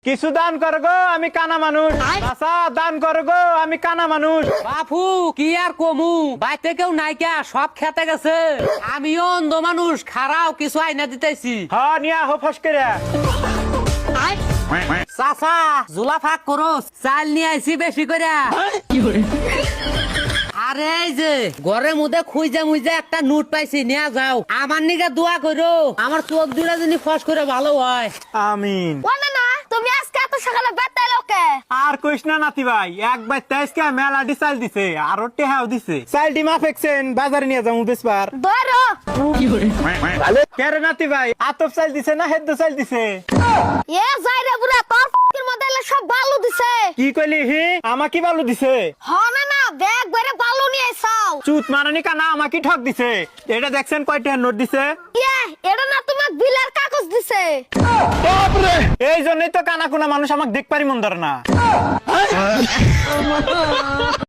কিছু দান কর গো, আমি কানা মানুষ। চাচা দান কর গো, আমি কানা মানুষ। বাপু কি আর কমু, বাইতে কেউ নাইকা, সব খেতে গেছে। আমিও অন্ধ মানুষ, খারাও কিছু আইনা দিতেছি। হ নিয়া হো ফস করে। চাচা জোলা ফাঁক করো, চাল নিয়ে আইছি বেশি করে। আরে এই যে ঘরের মধ্যে খুঁজে মুইজে একটা নোট পাইছি, নিয়ে যাও। আমার নিকে দোয়া করো, আমার চোখ দুটা যদি ফস করে ভালো হয়। আমিন। ওনা না তুমি আজকে এত সকালে বেতাইল ওকে? আর কইস না নাতি ভাই, একবার তেজকে মেলাডি চাল দিছে, আর টেহাও দিছে। চালটি মা ফেকছেন, বাজারে নিয়ে যাবো বেসবার। ধরো কেরে নাতি ভাই, আতপ চাল দিছে না হেদ্দ চাল দিছে? এ যাই রে বুড়া, তোর ফকির মধ্যে এলে সব বালু দিছে। কি কইলি হি? আমা কি বালু দিছে? হ না না, ব্যাগ ভরে বালু নিয়ে আইছাও। চুত মারানি কানা আমাকে ঠক দিছে। এটা দেখছেন কয়টা নোট দিছে? ইয়ে, এটা না তোমাক বিলের কাগজ দিছে। এই জন্যই তো কানা কুনা মানুষ আমাকে দেখ পারি মন ধরে না।